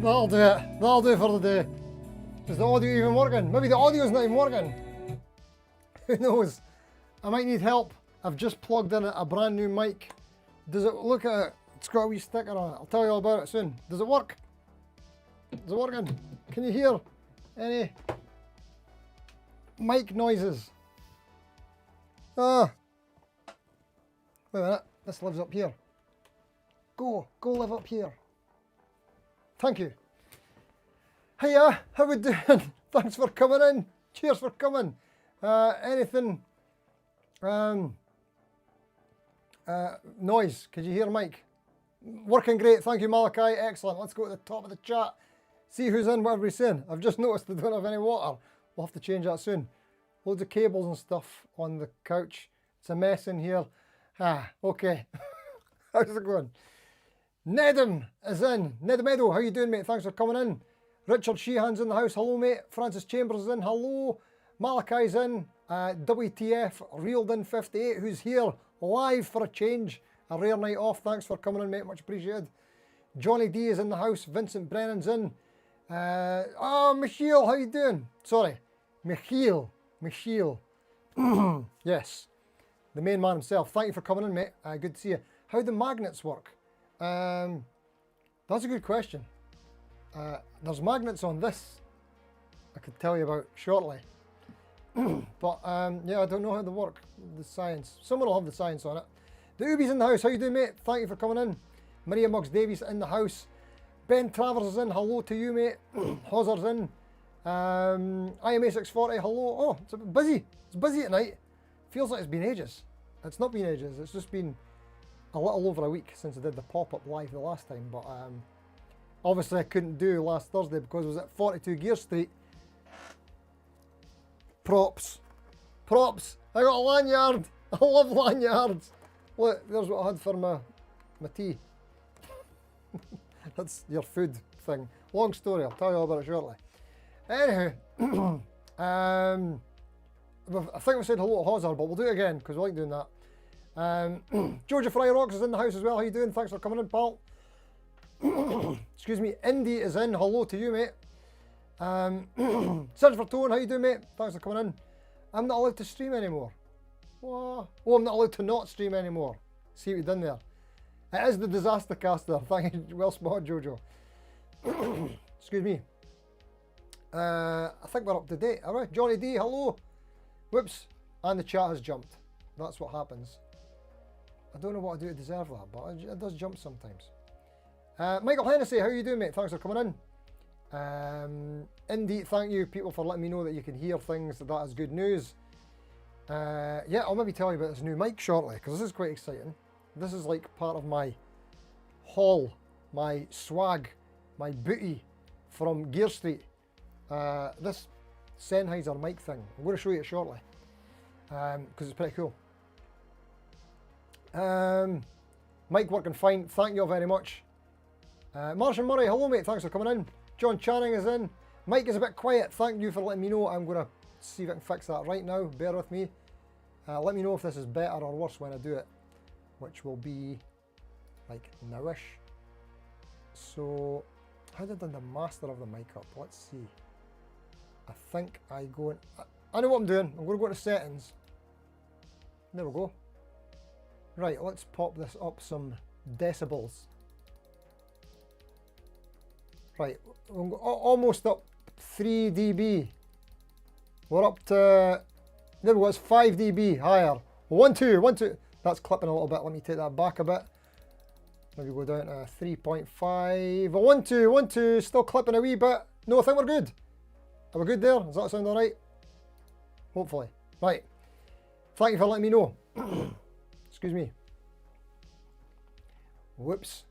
That'll do it. That'll do it for the day. Is the audio even working? Maybe the audio's not even working. Who knows? I might need help. I've just plugged in a brand new mic. Does it look at it? It's got a wee sticker on it. I'll tell you all about it soon. Does it work? Is it working? Can you hear any mic noises? Ah. Wait a minute. This lives up here. Go live up here. Thank you. Hiya, how we doing? Thanks for coming in. Cheers for coming. Anything? Noise. Could you hear Mike? Working great. Thank you, Malachi. Excellent. Let's go to the top of the chat. See who's in, what everybody's saying. I've just noticed they don't have any water. We'll have to change that soon. Loads of cables and stuff on the couch. It's a mess in here. Ah, okay. How's it going? Nedim is in. Nedim Edo, how you doing, mate? Thanks for coming in. Richard Sheehan's in the house. Hello, mate. Francis Chambers is in. Hello. Malachi's in. WTF Reeled in 58, who's here live for a change. A rare night off. Thanks for coming in, mate. Much appreciated. Johnny D is in the house. Vincent Brennan's in. Michiel, how you doing? Sorry. Michiel. Yes. The main man himself. Thank you for coming in, mate. Good to see you. How do magnets work? That's a good question. There's magnets on this I could tell you about shortly. But yeah, I don't know how they work. The science. Someone will have the science on it. The Ubi's in the house. How you doing, mate? Thank you for coming in. Maria Muggs Davies in the house. Ben Travers is in. Hello to you, mate. Hozer's in. IMA640. Hello. Oh, it's a bit busy. It's busy tonight. Feels like it's been ages. It's not been ages. It's just been a little over a week since I did the pop-up live the last time. But obviously I couldn't do last Thursday because I was at 42 Gear Street. Props. I got a lanyard. I love lanyards. Look, there's what I had for my tea. That's your food thing. Long story, I'll tell you all about it shortly. Anywho, I think we said hello to Hozzer, but we'll do it again because we like doing that. Georgia Fry Rocks is in the house as well. How you doing? Thanks for coming in, pal. Excuse me. Indy is in. Hello to you, mate. Search for Tone. How you doing, mate? Thanks for coming in. I'm not allowed to stream anymore. What? Oh, I'm not allowed to not stream anymore. See what you've done there. It is the Disaster Caster. Thank you. Well spotted, Jojo. Excuse me. I think we're up to date. All right. Johnny D, hello. Whoops. And the chat has jumped. That's what happens. I don't know what I do to deserve that, but it does jump sometimes. Michael Hennessy, how you doing, mate? Thanks for coming in. Indeed, thank you, people, for letting me know that you can hear things. That is good news. Yeah, I'll maybe tell you about this new mic shortly, because this is quite exciting. This is like part of my haul, my swag, my booty from Gear Street. This Sennheiser mic thing. I'm going to show you it shortly, because it's pretty cool. Mic working fine. Thank you all very much. Martian Murray, hello mate, thanks for coming in. John Channing is in. Mike is a bit quiet. Thank you for letting me know. I'm going to see if I can fix that right now. Bear with me. Let me know if this is better or worse when I do it, which will be like nowish. So, how did I do the master of the mic up? Let's see. I think I go in. I know what I'm doing. I'm going to go into settings. There we go. Right, let's pop this up some decibels. Right, we're almost up 3 dB. We're up to, there we go, it's 5 dB higher. 1, 2. That's clipping a little bit. Let me take that back a bit. Maybe go down to 3.5. 1, 2. Still clipping a wee bit. No, I think we're good. Are we good there? Does that sound all right? Hopefully. Right. Thank you for letting me know. Excuse me. Whoops.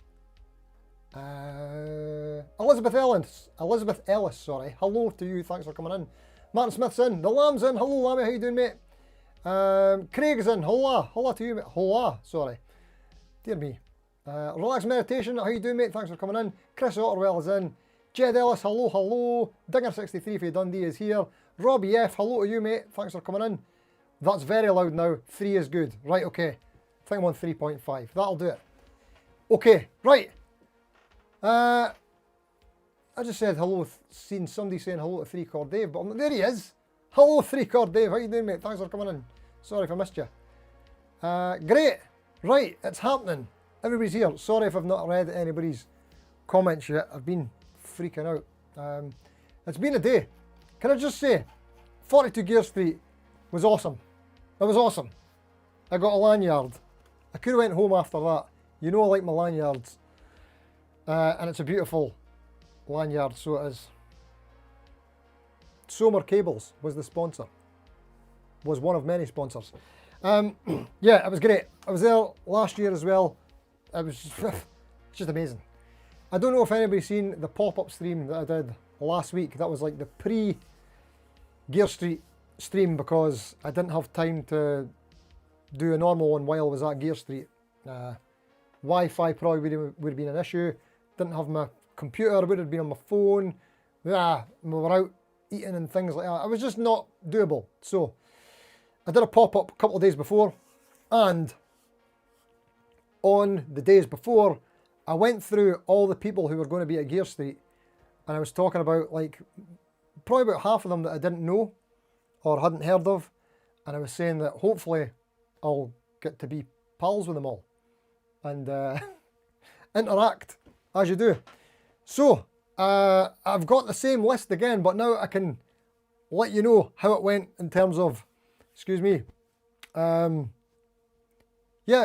Elizabeth Ellis, sorry. Hello to you. Thanks for coming in. Martin Smith's in. The Lamb's in. Hello, Lammy. How you doing, mate? Craig's in. Hola to you, mate. Hola, sorry. Dear me. Relax Meditation. How you doing, mate? Thanks for coming in. Chris Otterwell is in. Jed Ellis, hello. Dinger63 for Dundee is here. Robbie F, hello to you, mate. Thanks for coming in. That's very loud now. 3 is good. Right, okay. I think I'm on 3.5. That'll do it. Okay, right. I just said hello, seen somebody saying hello to 3 Chord Dave, but there he is. Hello 3 Chord Dave, how you doing, mate? Thanks for coming in. Sorry if I missed you. Great, right, it's happening. Everybody's here. Sorry if I've not read anybody's comments yet. I've been freaking out. It's been a day. Can I just say, 42 Gear Street was awesome. It was awesome. I got a lanyard. I could have went home after that. You know I like my lanyards. And it's a beautiful lanyard, so it is. Somer Cables was the sponsor. Was one of many sponsors. Yeah, it was great. I was there last year as well. It was just amazing. I don't know if anybody's seen the pop-up stream that I did last week. That was like the pre-Gear Street stream because I didn't have time to do a normal one while I was at Gear Street. Wi-Fi probably would have been an issue. Didn't have my computer, I would have been on my phone. Yeah, we were out eating and things like that. It was just not doable. So I did a pop-up a couple of days before, and on the days before, I went through all the people who were going to be at Gear Street, and I was talking about like probably about half of them that I didn't know or hadn't heard of, and I was saying that hopefully I'll get to be pals with them all and interact as you do. So I've got the same list again, but now I can let you know how it went in terms of, excuse me, yeah,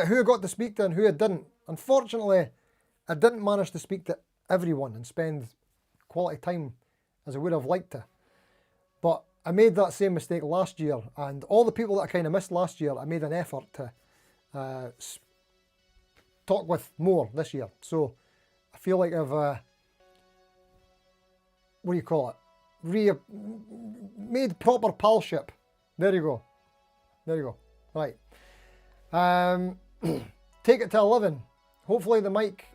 who I got to speak to and who I didn't. Unfortunately, I didn't manage to speak to everyone and spend quality time as I would have liked to. But I made that same mistake last year, and all the people that I kind of missed last year, I made an effort to talk with more this year. So I feel like I've, what do you call it? Made proper palship. There you go. There you go. Right. Take it to 11. Hopefully the mic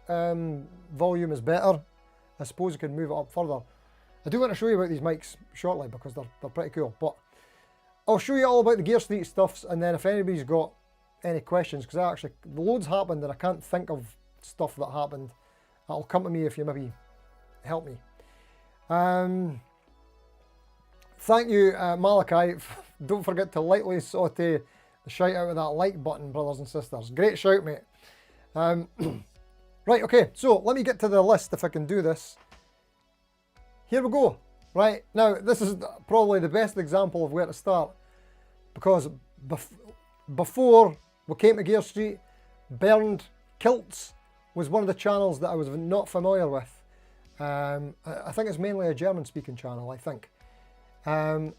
volume is better. I suppose I could move it up further. I do want to show you about these mics shortly because they're pretty cool. But I'll show you all about the Gear Street stuffs, and then if anybody's got any questions, because actually loads happened and I can't think of stuff that happened, that'll come to me if you maybe help me. Thank you, Malachi. Don't forget to lightly saute the shout out of that like button, brothers and sisters. Great shout, mate. Right, okay, so let me get to the list if I can do this. Here we go. Right, now this is probably the best example of where to start, because before we came to Gear Street, Burned Kilts was one of the channels that I was not familiar with. I think it's mainly a German-speaking channel, I think. And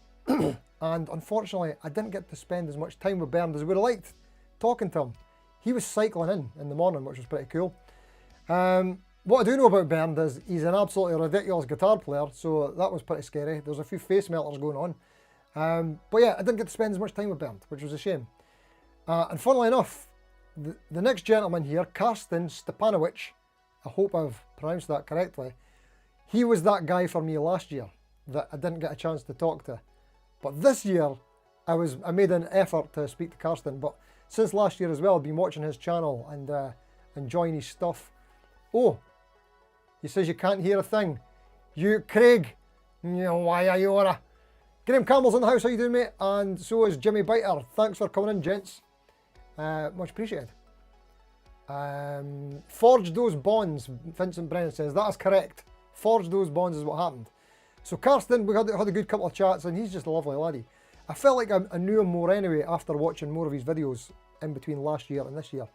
unfortunately, I didn't get to spend as much time with Bernd as I would have liked talking to him. He was cycling in the morning, which was pretty cool. What I do know about Bernd is he's an absolutely ridiculous guitar player, so that was pretty scary. There's a few face melters going on. But yeah, I didn't get to spend as much time with Bernd, which was a shame. And funnily enough, the next gentleman here, Karsten Stepanowicz, I hope I've pronounced that correctly, he was that guy for me last year that I didn't get a chance to talk to. But this year, I made an effort to speak to Karsten, but since last year as well, I've been watching his channel and enjoying his stuff. Oh, he says you can't hear a thing. You, Craig, why are you on? Graham Campbell's in the house, how you doing, mate? And so is Jimmy Biter. Thanks for coming in, gents. Much appreciated. Forge those bonds, Vincent Brennan says. That is correct. Forge those bonds is what happened. So Karsten, we had a good couple of chats, and he's just a lovely laddie. I felt like I knew him more anyway after watching more of his videos in between last year and this year.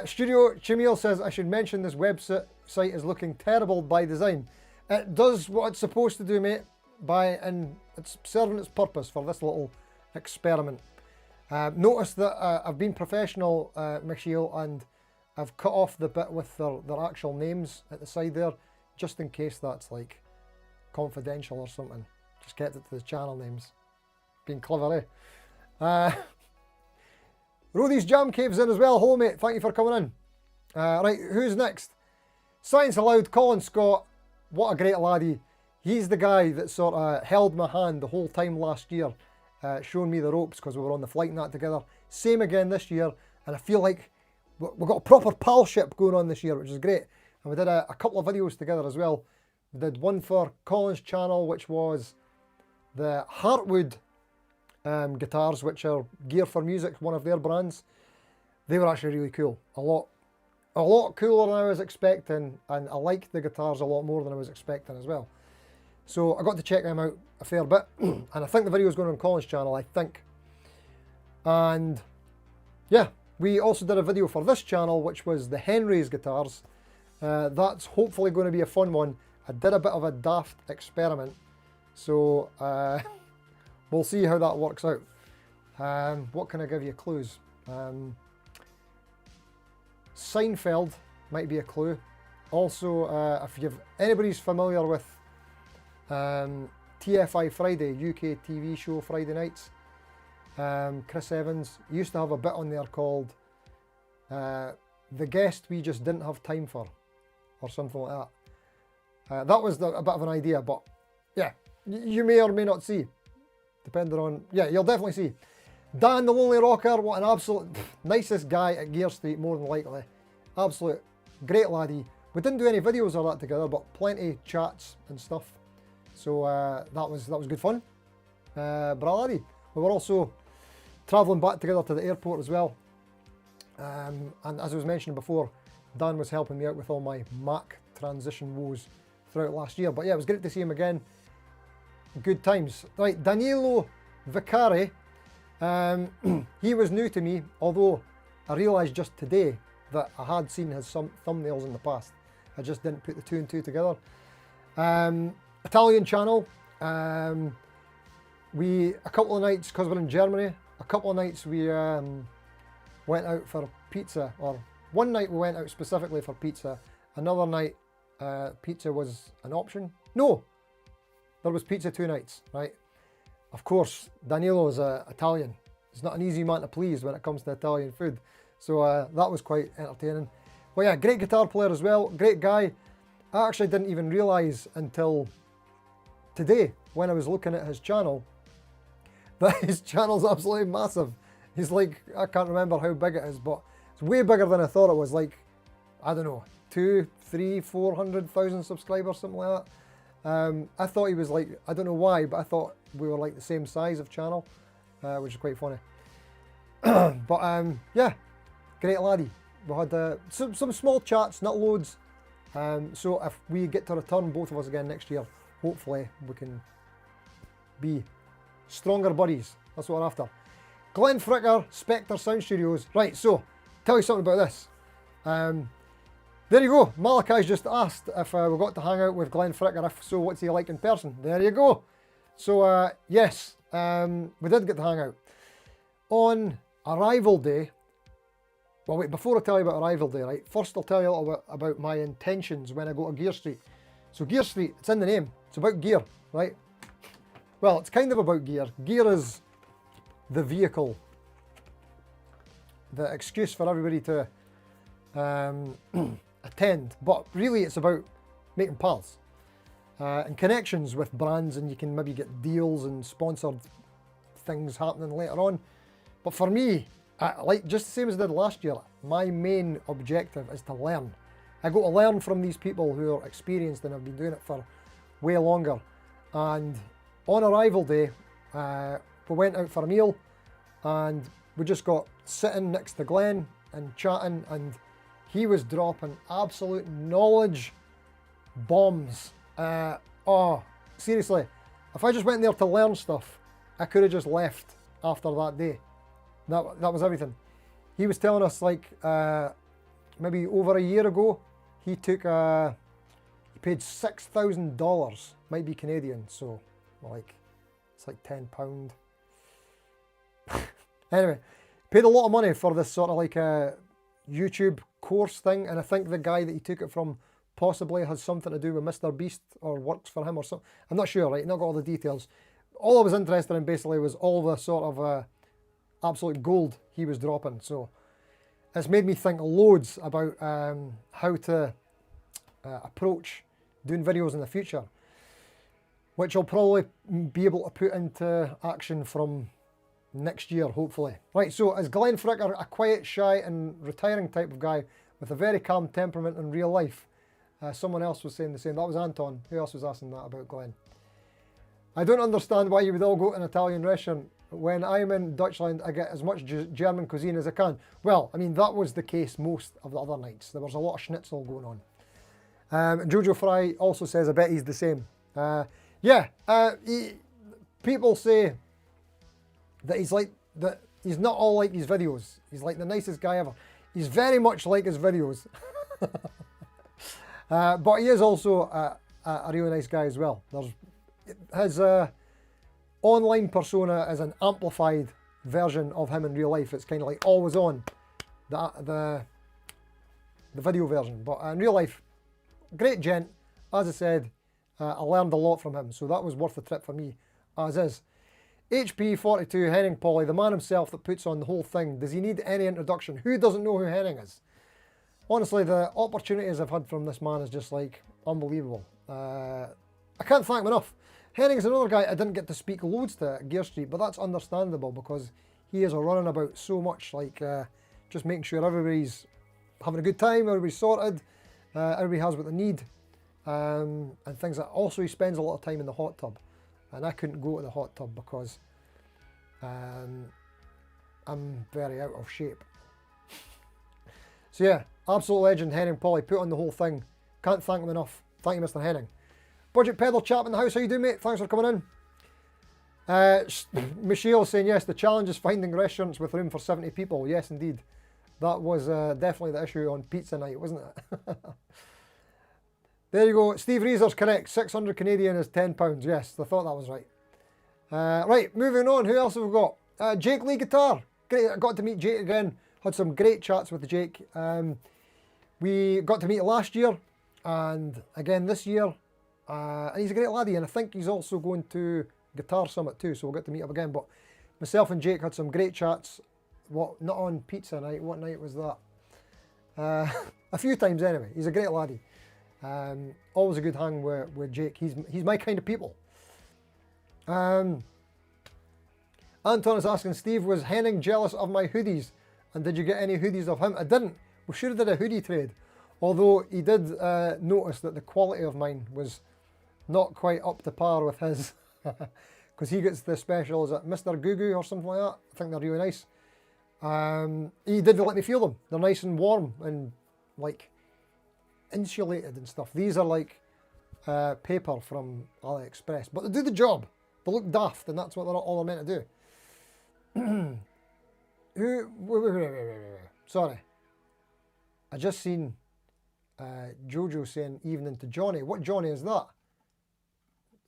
Studio Chimil says, I should mention this website is looking terrible by design. It does what it's supposed to do, mate, and it's serving its purpose for this little experiment. Notice that I've been professional, Michiel, and I've cut off the bit with their actual names at the side there, just in case that's like confidential or something. Just kept it to the channel names. Being clever, eh? Roddy's Jam Cave's in as well. Hello, mate. Thank you for coming in. Right, who's next? Science Aloud, Colin Scott. What a great laddie. He's the guy that sort of held my hand the whole time last year, showing me the ropes because we were on the flight and that together. Same again this year, and I feel like we've got a proper palship going on this year, which is great. And we did a couple of videos together as well, We did one for Colin's channel, which was the Heartwood guitars, which are Gear for Music, one of their brands. They were actually really cool. A lot cooler than I was expecting, and I liked the guitars a lot more than I was expecting as well. So I got to check them out a fair bit, and I think the video is going on Colin's channel, I think. And yeah, we also did a video for this channel, which was the Henry's guitars. That's hopefully going to be a fun one. I did a bit of a daft experiment, so we'll see how that works out. What can I give you clues? Seinfeld might be a clue. Also, if anybody's familiar with TFI Friday, UK TV show Friday nights, Chris Evans used to have a bit on there called The Guest We Just Didn't Have Time For, or something like that. That was a bit of an idea, but yeah, you may or may not see, depending on, yeah, you'll definitely see. Dan the Lonely Rocker, what an absolute nicest guy at Gear Street, more than likely. Absolute great laddie. We didn't do any videos of that together, but plenty chats and stuff. So that was good fun. Bra laddie. We were also travelling back together to the airport as well. And as I was mentioning before, Dan was helping me out with all my Mac transition woes throughout last year. But yeah, it was great to see him again. Good times. Right, Danilo Vicari. He was new to me, although I realised just today that I had seen his thumbnails in the past. I just didn't put the two and two together. Italian channel. A couple of nights, because we're in Germany, a couple of nights we went out for pizza, or one night we went out specifically for pizza. Another night, pizza was an option. No, there was pizza 2 nights, right? Of course, Danilo is Italian. He's not an easy man to please when it comes to Italian food. So that was quite entertaining. Well, yeah, great guitar player as well. Great guy. I actually didn't even realise until today, when I was looking at his channel, that his channel's absolutely massive. He's like, I can't remember how big it is, but it's way bigger than I thought it was. Like, I don't know, 200,000, 300,000, 400,000 subscribers, something like that. I thought he was like, I don't know why, but I thought we were like the same size of channel, which is quite funny. But yeah, great laddie. We had some small chats, not loads. So if we get to return, both of us again next year, hopefully we can be stronger buddies. That's what we're after. Glenn Fricker, Spectre Sound Studios. Right, so tell you something about this. There you go. Malachi's just asked if we got to hang out with Glenn Fricker. If so, what's he like in person? There you go. So yes, we did get to hang out. On arrival day, well wait, before I tell you about arrival day, right, first I'll tell you a little bit about my intentions when I go to Gear Street. So Gear Street, it's in the name, it's about gear, right? Well, it's kind of about gear. Gear is the vehicle, the excuse for everybody to attend, but really it's about making pals and connections with brands, and you can maybe get deals and sponsored things happening later on. But for me, like just the same as I did last year, my main objective is to learn. I go to learn from these people who are experienced and have been doing it for way longer. And on arrival day, we went out for a meal, and we just got sitting next to Glenn and chatting, and he was dropping absolute knowledge bombs. Oh, seriously, if I just went there to learn stuff, I could have just left after that day. That was everything. He was telling us, like, maybe over a year ago, he took he paid $6,000, might be Canadian, so like it's like £10. Anyway, paid a lot of money for this sort of like a YouTube course thing, and I think the guy that he took it from possibly has something to do with Mr. Beast or works for him or something. I'm not sure, right? Not got all the details. All I was interested in basically was all the sort of absolute gold he was dropping. So it's made me think loads about how to approach doing videos in the future, which I'll probably be able to put into action from next year, hopefully. Right, so is Glenn Fricker a quiet, shy and retiring type of guy with a very calm temperament in real life? Someone else was saying the same. That was Anton. Who else was asking that about Glenn? I don't understand why you would all go to an Italian restaurant. When I'm in Dutchland, I get as much German cuisine as I can. Well, I mean, that was the case most of the other nights. There was a lot of schnitzel going on. Jojo Fry also says, I bet he's the same. People say that he's like, that he's not all like his videos. He's like the nicest guy ever. He's very much like his videos. But he is also a really nice guy as well. His online persona is an amplified version of him in real life. It's kind of like always on, the video version. But in real life, great gent. As I said, I learned a lot from him, so that was worth the trip for me, as is. HP42, Henning Polly, the man himself that puts on the whole thing. Does he need any introduction? Who doesn't know who Henning is? Honestly, the opportunities I've had from this man is just like unbelievable. I can't thank him enough. Henning's another guy I didn't get to speak loads to at Gear Street, but that's understandable because he is running about so much, like just making sure everybody's having a good time, everybody's sorted, everybody has what they need, and things like that. Also, he spends a lot of time in the hot tub, and I couldn't go to the hot tub because I'm very out of shape. So yeah, absolute legend, Henning Polly, put on the whole thing. Can't thank him enough. Thank you, Mr. Henning. Budget Pedal chap in the house, how you doing, mate? Thanks for coming in. Michelle saying, yes, the challenge is finding restaurants with room for 70 people. Yes, indeed. That was definitely the issue on pizza night, wasn't it? There you go. Steve Reeser's correct. 600 Canadian is £10. Yes, I thought that was right. Right, moving on. Who else have we got? Jake Lee Guitar. Great. I got to meet Jake again. Had some great chats with Jake. We got to meet last year and again this year. And he's a great laddie, and I think he's also going to Guitar Summit too, so we'll get to meet up again. But myself and Jake had some great chats. What, not on pizza night, what night was that? A few times anyway. He's a great laddie. Always a good hang with Jake. He's my kind of people. Anton is asking, Steve, was Henning jealous of my hoodies? And did you get any hoodies of him? I didn't. We should have did a hoodie trade. Although he did notice that the quality of mine was not quite up to par with his. Because he gets the specials at Mr. Goo or something like that. I think they're really nice. He did let me feel them. They're nice and warm and like insulated and stuff. These are like paper from AliExpress. But they do the job. They look daft, and that's what they're all meant to do. Sorry. I just seen Jojo saying evening to Johnny. What Johnny is that?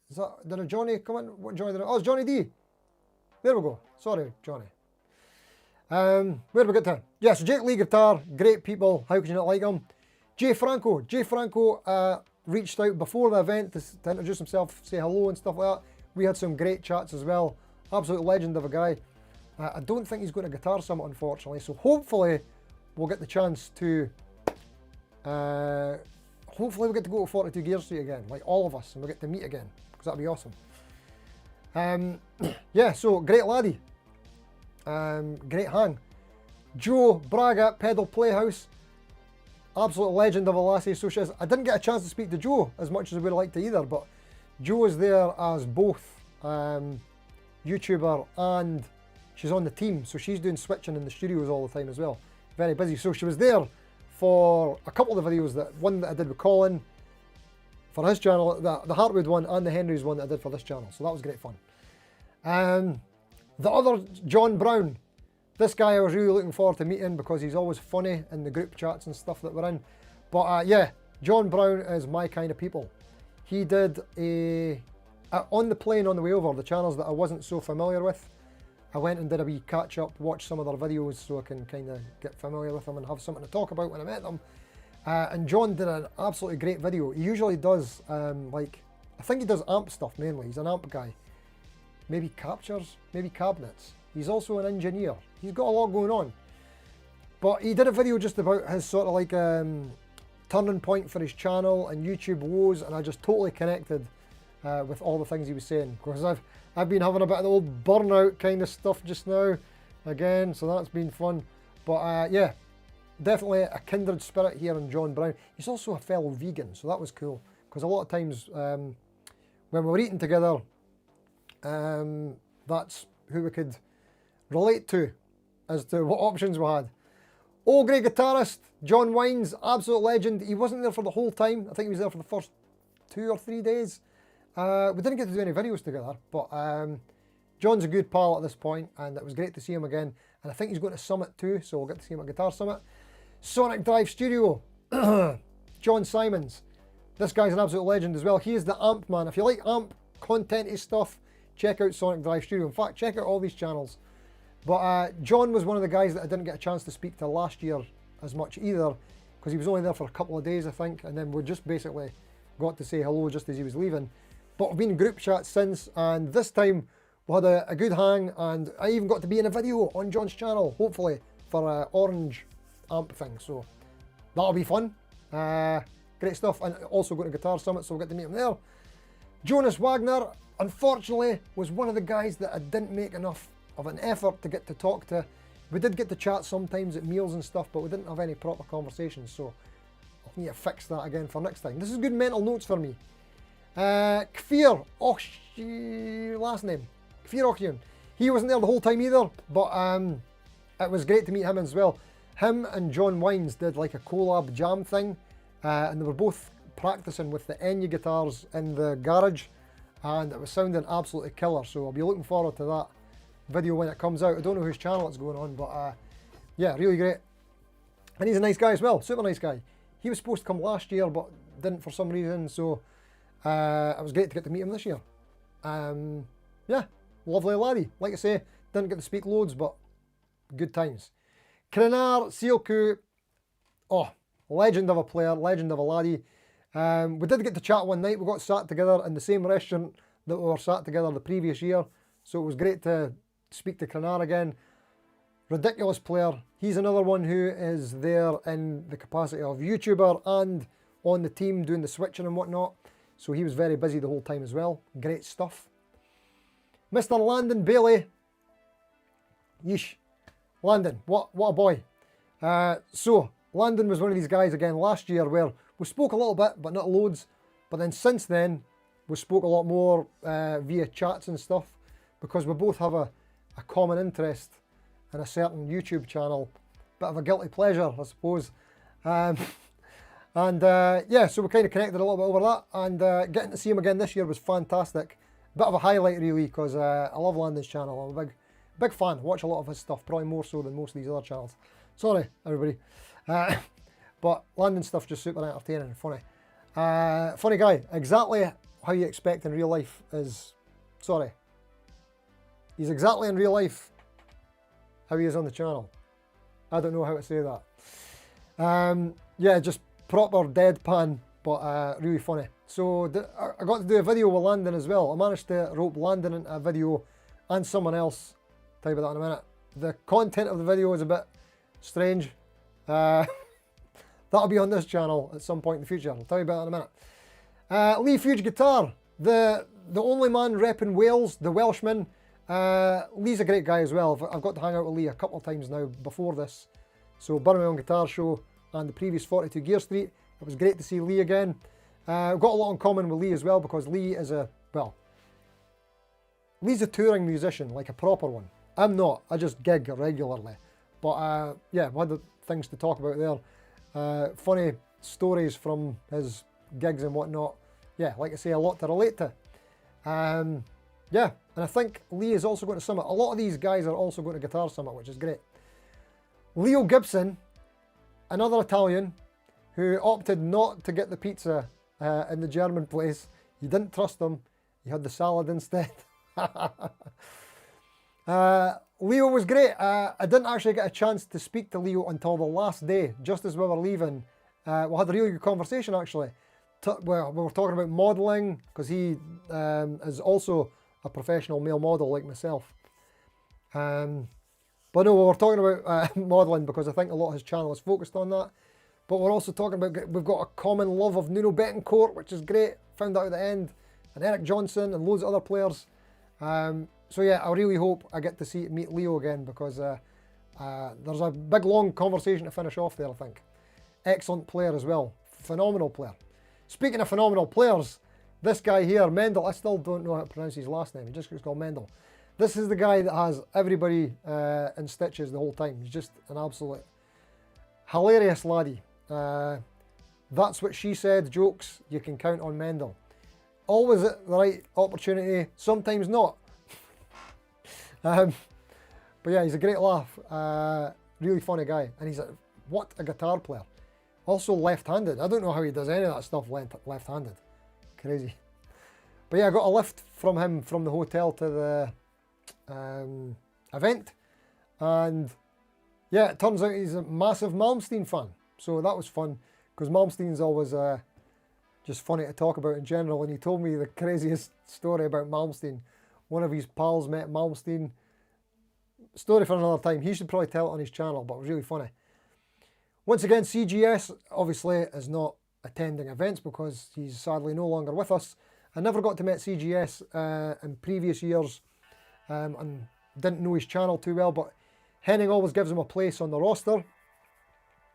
Is that, did a Johnny come in? What Johnny did I, oh, it's Johnny D. There we go. Sorry, Johnny. Where did we get to? Yeah, so Jake Lee Guitar, great people. How could you not like him? Jay Franco. Jay Franco reached out before the event to introduce himself, say hello and stuff like that. We had some great chats as well. Absolute legend of a guy. I don't think he's going to Guitar Summit, unfortunately. So hopefully we'll get the chance to... hopefully we get to go to 42 Gear Street again, like all of us, and we'll get to meet again, because that'd be awesome. Yeah, so great laddie. Great hang. Joe Braga, Pedal Playhouse. Absolute legend of a lassie. So she is. I didn't get a chance to speak to Joe as much as I would have liked to either, but Joe is there as both YouTuber and she's on the team, so she's doing switching in the studios all the time as well. Very busy. So she was there for a couple of the videos, one that I did with Colin for his channel, the Heartwood one, and the Henry's one that I did for this channel. So that was great fun. The other, John Brown, this guy I was really looking forward to meeting because he's always funny in the group chats and stuff that we're in. But yeah, John Brown is my kind of people. He did on the plane on the way over, the channels that I wasn't so familiar with, I went and did a wee catch up, watched some of their videos so I can kind of get familiar with them and have something to talk about when I met them. And John did an absolutely great video. He usually does, like, I think he does amp stuff mainly. He's an amp guy. Maybe captures, maybe cabinets. He's also an engineer. He's got a lot going on. But he did a video just about his sort of like turning point for his channel and YouTube woes, and I just totally connected with all the things he was saying, because I've been having a bit of the old burnout kind of stuff just now again, so that's been fun. But yeah, definitely a kindred spirit here in John Brown. He's also a fellow vegan, so that was cool. Because a lot of times when we were eating together, that's who we could relate to as to what options we had. Oh, great guitarist, John Wines, absolute legend. He wasn't there for the whole time. I think he was there for the first 2 or 3 days. We didn't get to do any videos together, but John's a good pal at this point, and it was great to see him again. And I think he's going to Summit too, so we'll get to see him at Guitar Summit. Sonic Drive Studio, John Simons. This guy's an absolute legend as well. He is the amp man. If you like amp content-y stuff, check out Sonic Drive Studio. In fact, check out all these channels. But John was one of the guys that I didn't get a chance to speak to last year as much either, because he was only there for a couple of days, I think, and then we just basically got to say hello just as he was leaving. But we've been in group chat since, and this time we had a good hang, and I even got to be in a video on John's channel, hopefully, for an orange amp thing, so that'll be fun. Great stuff, and also going to Guitar Summit, so we'll get to meet him there. Jonas Wagner, unfortunately, was one of the guys that I didn't make enough of an effort to get to talk to. We did get to chat sometimes at meals and stuff, but we didn't have any proper conversations, so I'll need to fix that again for next time. This is good mental notes for me. Kfir, last name, Kfir Okhyan. He wasn't there the whole time either, but it was great to meet him as well. Him and John Wines did like a collab jam thing, and they were both practicing with the Enya guitars in the garage, and it was sounding absolutely killer, so I'll be looking forward to that video when it comes out. I don't know whose channel it's going on, but yeah, really great. And he's a nice guy as well, super nice guy. He was supposed to come last year, but didn't for some reason, so it was great to get to meet him this year. Yeah, lovely laddie. Like I say, didn't get to speak loads, but good times. Krenar Sielku, oh, legend of a player, legend of a laddie. We did get to chat one night. We got sat together in the same restaurant that we were sat together the previous year, so it was great to speak to Krenar again. Ridiculous player. He's another one who is there in the capacity of YouTuber and on the team doing the switching and whatnot. So he was very busy the whole time as well. Great stuff. Mr. Landon Bailey. Yeesh. Landon, what a boy. So, Landon was one of these guys again last year where we spoke a little bit, but not loads. But then since then, we spoke a lot more via chats and stuff, because we both have a common interest in a certain YouTube channel. Bit of a guilty pleasure, I suppose. Yeah, so we kind of connected a little bit over that, and getting to see him again this year was fantastic. Bit of a highlight really, because I love Landon's channel. I'm a big fan. Watch a lot of his stuff, probably more so than most of these other channels. Sorry, everybody. But Landon's stuff just super entertaining and funny. Funny guy. Exactly how you expect in real life is... Sorry. He's exactly in real life how he is on the channel. I don't know how to say that. Yeah, just proper deadpan, but really funny. So I got to do a video with Landon as well. I managed to rope Landon into a video and someone else. Tell you about that in a minute. The content of the video is a bit strange. That'll be on this channel at some point in the future. I'll tell you about that in a minute. Lee Fuge Guitar, the only man repping Wales, the Welshman. Lee's a great guy as well. I've got to hang out with Lee a couple of times now before this. So Birmingham Guitar Show and the previous 42 Gear Street. It was great to see Lee again. I've got a lot in common with Lee as well, because Lee is Lee's a touring musician, like a proper one. I'm not, I just gig regularly. But yeah, we had the things to talk about there. Funny stories from his gigs and whatnot. Yeah, like I say, a lot to relate to. Yeah, and I think Lee is also going to Summit. A lot of these guys are also going to Guitar Summit, which is great. Leo Gibson, another Italian, who opted not to get the pizza in the German place. You didn't trust him. You had the salad instead. Leo was great. I didn't actually get a chance to speak to Leo until the last day, just as we were leaving. We had a really good conversation actually. We were talking about modelling, because he is also a professional male model like myself. But no, we were talking about modelling because I think a lot of his channel is focused on that. But we're also talking about, we've got a common love of Nuno Betancourt, which is great. Found out at the end. And Eric Johnson and loads of other players. So yeah, I really hope I get to meet Leo again, because There's a big long conversation to finish off there, I think. Excellent player as well. Phenomenal player. Speaking of phenomenal players, this guy here, Mendel, I still don't know how to pronounce his last name. He just gets called Mendel. This is the guy that has everybody in stitches the whole time. He's just an absolute hilarious laddie. That's what she said jokes, you can count on Mendel. Always at the right opportunity, sometimes not. But yeah, he's a great laugh. Really funny guy. And he's what a guitar player. Also left-handed. I don't know how he does any of that stuff left-handed. Crazy. But yeah, I got a lift from him from the hotel to the event. And yeah, it turns out he's a massive Malmsteen fan. So that was fun, because Malmsteen's always just funny to talk about in general. And he told me the craziest story about Malmsteen. One of his pals met Malmsteen. Story for another time. He should probably tell it on his channel, but it was really funny. Once again, CGS obviously is not attending events because he's sadly no longer with us. I never got to meet CGS in previous years and didn't know his channel too well, but Henning always gives him a place on the roster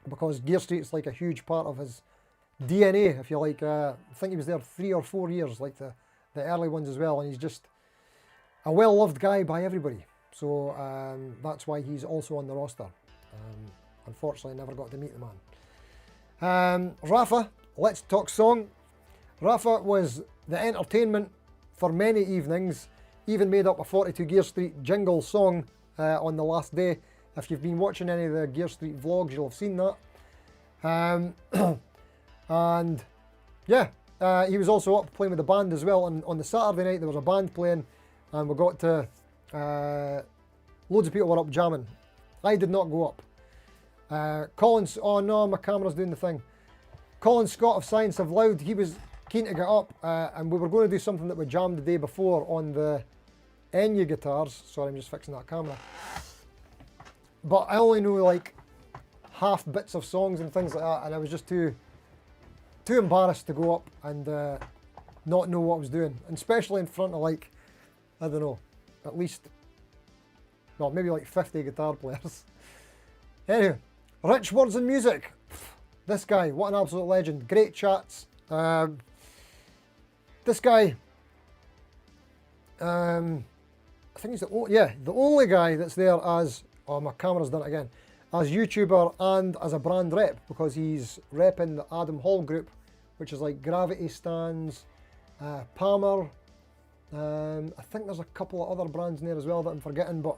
because Gear Street's like a huge part of his DNA, if you like. I think he was there 3 or 4 years, like the early ones as well, and he's just a well-loved guy by everybody. So that's why he's also on the roster. Unfortunately, I never got to meet the man. Rafa, let's talk song. Rafa was the entertainment for many evenings, even made up a 42 Gear Street jingle song on the last day. If you've been watching any of the Gear Street vlogs, you'll have seen that. And yeah, he was also up playing with the band as well. And on the Saturday night, there was a band playing, and we got to, loads of people were up jamming. I did not go up. Collins, oh no, my camera's doing the thing. Colin Scott of Science of Loud, he was keen to get up, and we were going to do something that we jammed the day before on the Enya guitars. Sorry, I'm just fixing that camera. But I only knew like half bits of songs and things like that, and I was just too embarrassed to go up and not know what I was doing, and especially in front of like, I don't know, at least, well, maybe like 50 guitar players. Anyway, Rich Words and Music. This guy, what an absolute legend. Great chats. This guy, I think he's the only guy that's there as, oh my camera's done it again, as YouTuber and as a brand rep, because he's repping the Adam Hall group, which is like Gravity Stands, Palmer. I think there's a couple of other brands in there as well that I'm forgetting, but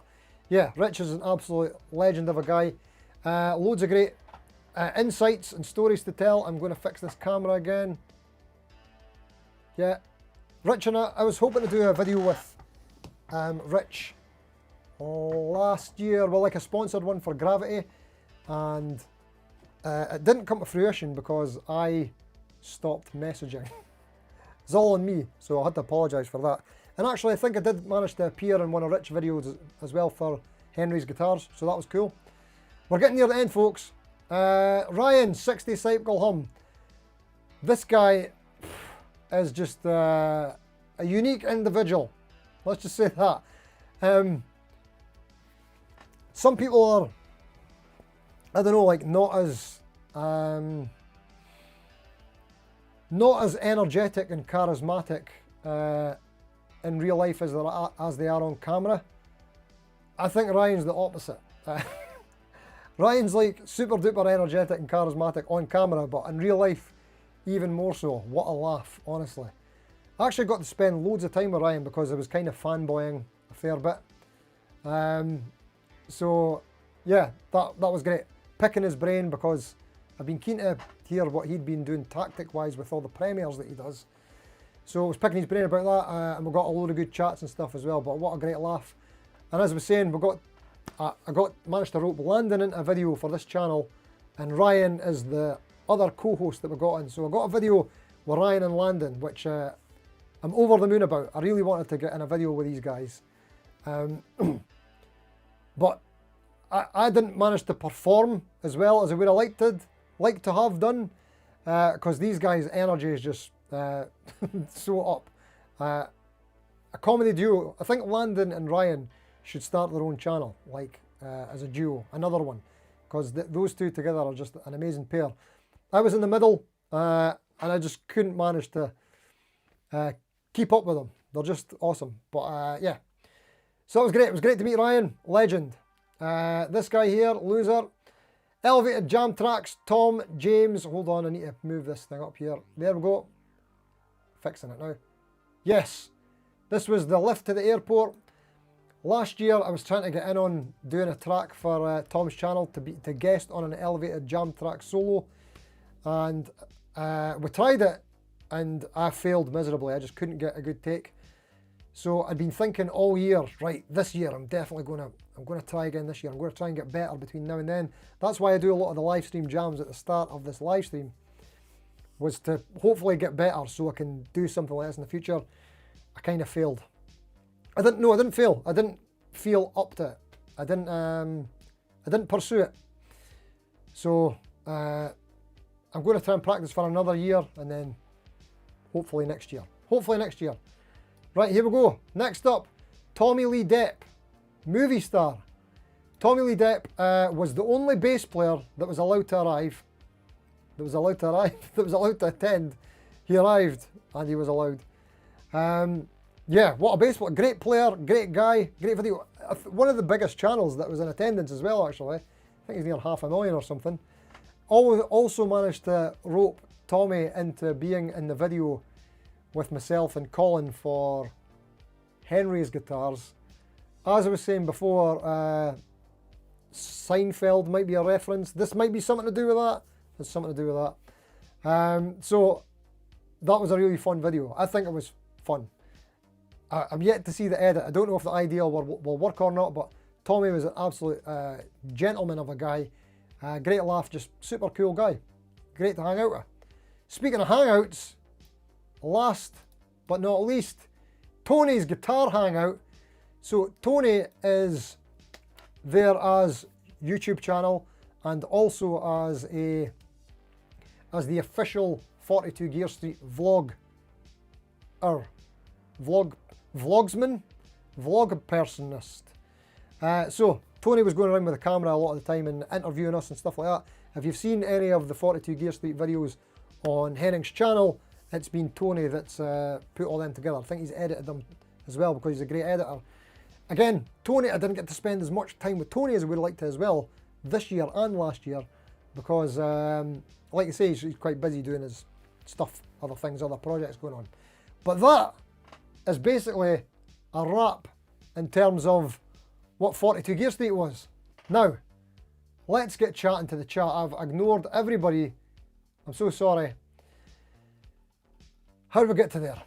yeah, Rich is an absolute legend of a guy. Loads of great insights and stories to tell. I'm going to fix this camera again. Yeah, Rich and I was hoping to do a video with Rich last year, well, like a sponsored one for Gravity, and it didn't come to fruition because I stopped messaging. It's all on me, so I had to apologise for that. And actually, I think I did manage to appear in one of Rich's videos as well for Henry's Guitars, so that was cool. We're getting near the end, folks. Ryan, 60 Cycle Hum. This guy is just a unique individual. Let's just say that. Some people are, I don't know, like not as energetic and charismatic in real life as they are on camera. I think Ryan's the opposite. Ryan's like super duper energetic and charismatic on camera, but in real life, even more so. What a laugh, honestly. I actually got to spend loads of time with Ryan because I was kind of fanboying a fair bit. So yeah, that was great. Picking his brain because I've been keen to hear what he'd been doing tactic-wise with all the premieres that he does. So I was picking his brain about that, and we got a load of good chats and stuff as well, but what a great laugh. And as I was saying, I managed to rope Landon into a video for this channel, and Ryan is the other co-host that we got in. So I got a video with Ryan and Landon, which I'm over the moon about. I really wanted to get in a video with these guys. But I didn't manage to perform as well as I would have liked to have done, because these guys' energy is just so up. A comedy duo. I think Landon and Ryan should start their own channel. Like, as a duo, another one, because those two together are just an amazing pair. I was in the middle, and I just couldn't manage to keep up with them. They're just awesome. But yeah, so it was great. It was great to meet Ryan, legend. This guy here, loser. Elevated Jamtracks, Tom, James. Hold on, I need to move this thing up here. There we go. Fixing it now. Yes, this was the lift to the airport. Last year, I was trying to get in on doing a track for Tom's channel to guest on an Elevated Jamtrack solo, and we tried it, and I failed miserably. I just couldn't get a good take. So I'd been thinking all year, right, this year I'm definitely going to try again this year. I'm going to try and get better between now and then. That's why I do a lot of the live stream jams at the start of this live stream, was to hopefully get better so I can do something like this in the future. I kind of failed. I didn't fail. I didn't feel up to it. I didn't pursue it. So I'm going to try and practice for another year, and then hopefully next year. Hopefully next year. Right, here we go. Next up, Tommy Lee Depp, movie star. Tommy Lee Depp was the only bass player that was allowed to arrive. That was allowed to attend. He arrived and he was allowed. Yeah, what a bass player. Great player, great guy, great video. One of the biggest channels that was in attendance as well, actually. I think he's near 500,000 or something. Also managed to rope Tommy into being in the video with myself and Colin for Henry's guitars. As I was saying before, Seinfeld might be a reference. This might be something to do with that. There's something to do with that. So that was a really fun video. I think it was fun. I'm yet to see the edit. I don't know if the idea will work or not, but Tommy was an absolute gentleman of a guy. Great laugh, just super cool guy. Great to hang out with. Speaking of hangouts, last but not least, Tony's guitar hangout. So Tony is there as YouTube channel and also as the official 42 Gear Street vlogsman, vlog personist. So Tony was going around with a camera a lot of the time and interviewing us and stuff like that. If you've seen any of the 42 Gear Street videos on Henning's channel, it's been Tony that's put all them together. I think he's edited them as well because he's a great editor. Again, Tony, I didn't get to spend as much time with Tony as I would like to as well this year and last year because, like I say, he's quite busy doing his stuff, other things, other projects going on. But that is basically a wrap in terms of what 42 Gear Street was. Now, let's get chatting to the chat. I've ignored everybody. I'm so sorry. How did we get to there?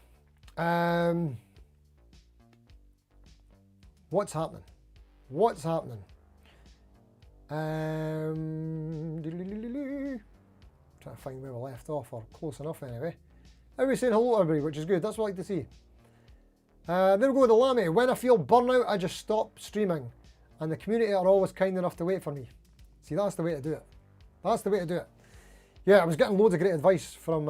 What's happening? What's happening? Trying to find where we left off, or close enough anyway. Everybody's saying hello to everybody, which is good. That's what I like to see. There we go with the Lammy. When I feel burnout, I just stop streaming. And the community are always kind enough to wait for me. See, that's the way to do it. That's the way to do it. Yeah, I was getting loads of great advice from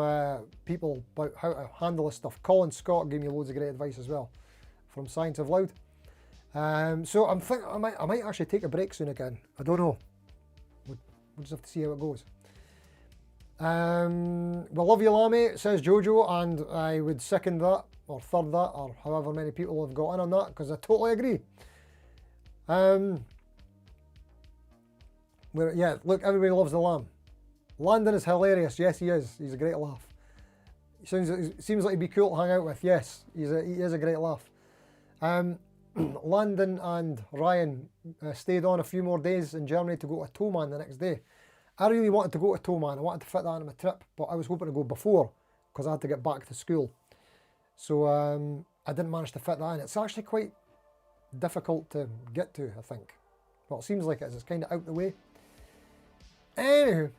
people about how to handle this stuff. Colin Scott gave me loads of great advice as well from Science of Loud. So I'm thinking I might actually take a break soon again. I don't know. We'll just have to see how it goes. We love you, Lammy, says Jojo, and I would second that, or third that, or however many people have got in on that, because I totally agree. Yeah, look, everybody loves the Lamb. Landon is hilarious. Yes, he is. He's a great laugh. He seems like he'd be cool to hang out with. Yes, he is a great laugh. Landon and Ryan stayed on a few more days in Germany to go to Thomann the next day. I really wanted to go to Thomann. I wanted to fit that into my trip, but I was hoping to go before because I had to get back to school. So I didn't manage to fit that in. It's actually quite difficult to get to, I think. Well, it seems like it is. It's kind of out the way. Anywho,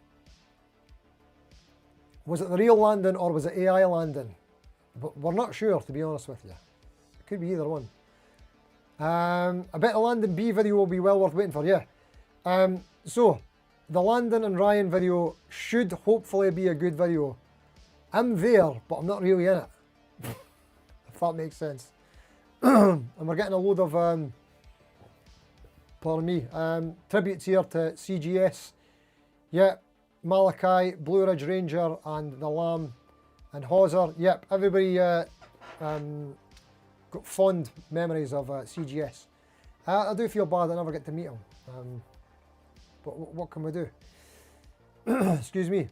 was it the real Landon or was it AI Landon? But we're not sure, to be honest with you. It could be either one. I bet the Landon B video will be well worth waiting for, yeah. So, the Landon and Ryan video should hopefully be a good video. I'm there, but I'm not really in it. If that makes sense. And we're getting a load of pardon me. Tributes here to CGS. Yep, Malachi, Blue Ridge Ranger, and the Lamb, and Hauser. Yep, everybody got fond memories of CGS. I do feel bad I never get to meet him. But what can we do? Excuse me.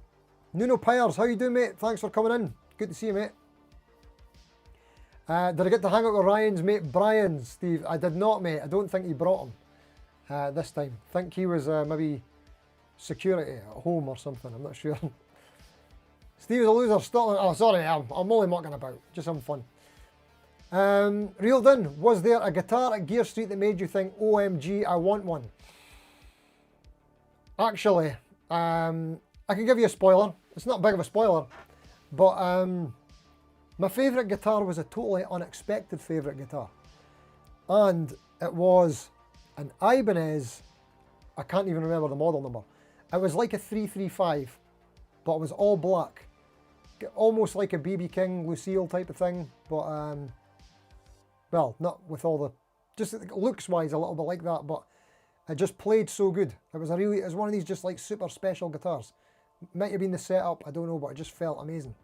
Nuno Pyers, how you doing, mate? Thanks for coming in. Good to see you, mate. Did I get to hang out with Ryan's mate Brian, Steve? I did not, mate. I don't think he brought him this time. I think he was maybe security at home or something. I'm not sure. Steve is a loser. Scotland. Oh, sorry, I'm only mucking about. Just having fun. Reeled in. Was there a guitar at Gear Street that made you think, OMG, I want one? Actually, I can give you a spoiler. It's not big of a spoiler, but my favourite guitar was a totally unexpected favourite guitar. And it was an Ibanez, I can't even remember the model number. It was like a 335, but it was all black. Almost like a BB King, Lucille type of thing, but well, not with all the, just looks wise a little bit like that, but it just played so good. It was one of these just like super special guitars. Might have been the setup, I don't know, but it just felt amazing.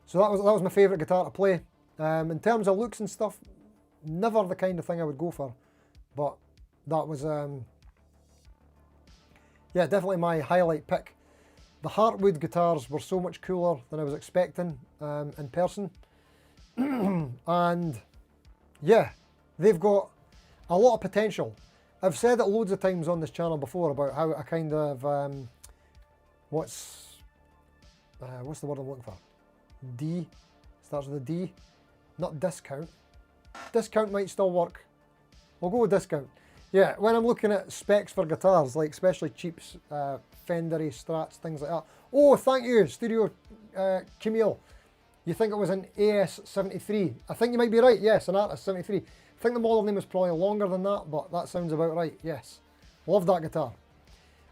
So that was my favourite guitar to play. In terms of looks and stuff, never the kind of thing I would go for, but that was yeah, definitely my highlight pick. The Heartwood guitars were so much cooler than I was expecting in person. And yeah, they've got a lot of potential. I've said it loads of times on this channel before about how I kind of, what's the word I'm looking for? D, starts with a D, not discount. Discount might still work. We'll go with discount. Yeah, when I'm looking at specs for guitars, like especially cheap Fendery, Strats, things like that. Oh, thank you, Studio Camille. You think it was an AS73? I think you might be right, yes, an Artis 73. I think the model name is probably longer than that, but that sounds about right, yes. Love that guitar.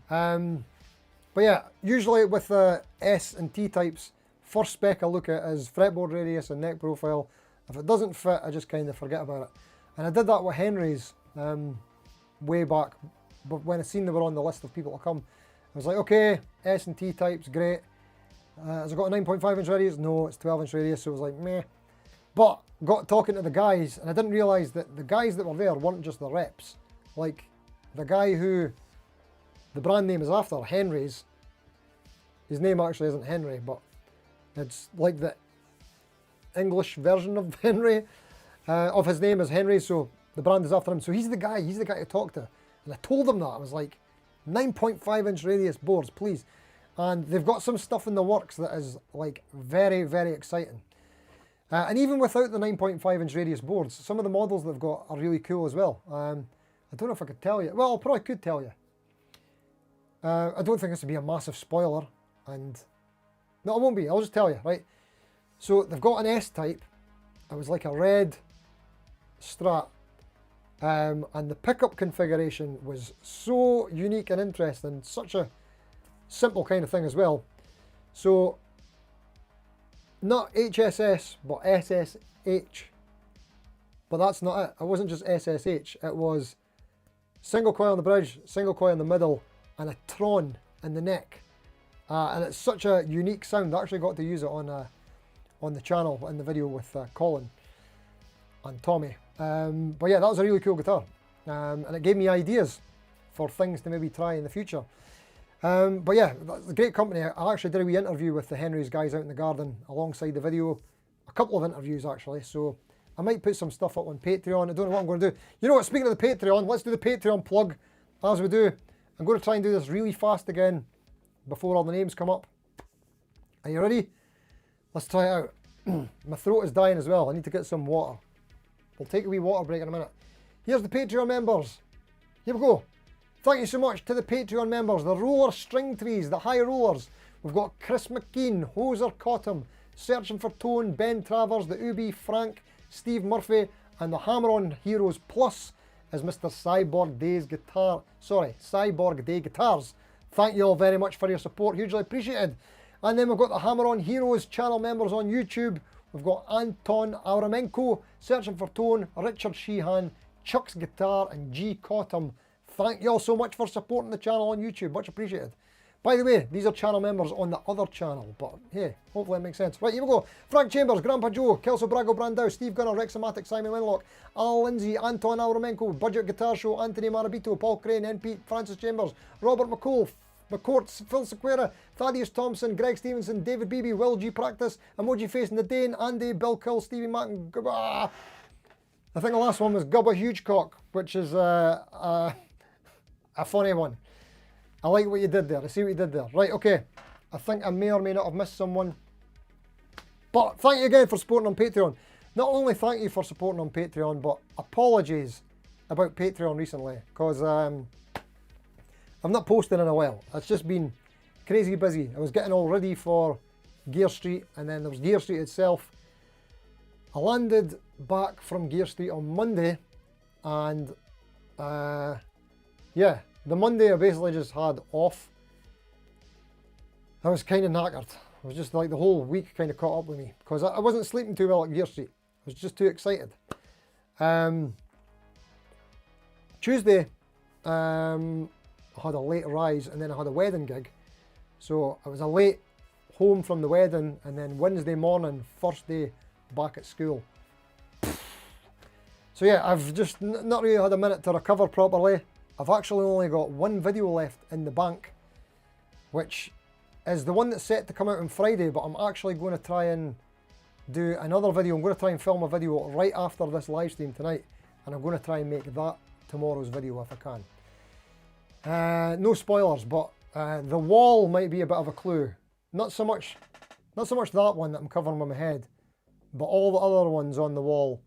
But yeah, usually with the S and T types, first spec I look at is fretboard radius and neck profile. If it doesn't fit, I just kind of forget about it. And I did that with Henry's way back, but when I seen they were on the list of people to come, I was like, okay, S and T types, great. Has it got a 9.5 inch radius? No, it's 12 inch radius, so it was like, meh. But got talking to the guys, and I didn't realise that the guys that were there weren't just the reps. Like, the guy who the brand name is after, Henry's, his name actually isn't Henry, but it's like the English version of Henry, of his name is Henry, so the brand is after him. So he's the guy to talk to. And I told him that, I was like, 9.5 inch radius boards, please. And they've got some stuff in the works that is like very, very exciting. And even without the 9.5 inch radius boards, some of the models they've got are really cool as well. I don't know if I could tell you. Well, I probably could tell you. I don't think this would be a massive spoiler. And no, it won't be. I'll just tell you, right? So they've got an S-type. It was like a red Strat. And the pickup configuration was so unique and interesting. Such a simple kind of thing as well. So not HSS, but SSH. But that's not it. It wasn't just SSH. It was single coil on the bridge, single coil in the middle, and a Tron in the neck. And it's such a unique sound. I actually got to use it on the channel in the video with Colin and Tommy. But yeah, that was a really cool guitar. And it gave me ideas for things to maybe try in the future. But yeah, that's a great company. I actually did a wee interview with the Henry's guys out in the garden alongside the video. A couple of interviews actually. So I might put some stuff up on Patreon. I don't know what I'm going to do. You know what, speaking of the Patreon, let's do the Patreon plug as we do. I'm going to try and do this really fast again before all the names come up. Are you ready? Let's try it out. My throat is dying as well. I need to get some water. We'll take a wee water break in a minute. Here's the Patreon members. Here we go. Thank you so much to the Patreon members. The Roller String Trees, the High Rollers. We've got Chris McKean, Hoser Cottam, Searching for Tone, Ben Travers, the Ubi, Frank, Steve Murphy, and the Hammer-On Heroes Plus is Mr. Cyborg Day Guitars. Thank you all very much for your support, hugely appreciated. And then we've got the Hammer-On Heroes channel members on YouTube. We've got Anton Auramenko, Searching for Tone, Richard Sheehan, Chuck's Guitar, and G Cottam. thank you all so much for supporting the channel on YouTube. Much appreciated. By the way, these are channel members on the other channel, but hey, hopefully it makes sense. Right, here we go. Frank Chambers, Grandpa Joe, Kelso Brago Brandau, Steve Gunner, Rexomatic, Simon Winlock, Al Lindsay, Anton Alromenko, Budget Guitar Show, Anthony Marabito, Paul Crane, NP, Francis Chambers, Robert McCall, McCourts, Phil Sequeira, Thaddeus Thompson, Greg Stevenson, David Beebe, Will G Practice, Emoji Face Nadane, Andy, Bill Kill, Stevie Martin, I think the last one was Gubba Hugecock, which is a funny one. I like what you did there. I see what you did there. Right, okay. I think I may or may not have missed someone. But thank you again for supporting on Patreon. Not only thank you for supporting on Patreon, but apologies about Patreon recently. Because I've not posted in a while. It's just been crazy busy. I was getting all ready for Gear Street, and then there was Gear Street itself. I landed back from Gear Street on Monday, and yeah, the Monday I basically just had off. I was kind of knackered. I was just like, the whole week kind of caught up with me because I wasn't sleeping too well at Gear Street. I was just too excited. Tuesday, I had a late rise, and then I had a wedding gig. So I was a late home from the wedding, and then Wednesday morning, first day back at school. So yeah, I've just not really had a minute to recover properly. I've actually only got one video left in the bank, which is the one that's set to come out on Friday, but I'm actually going to try and do another video. I'm going to try and film a video right after this live stream tonight, and I'm going to try and make that tomorrow's video if I can. No spoilers, but the wall might be a bit of a clue. Not so much that one that I'm covering with my head, but all the other ones on the wall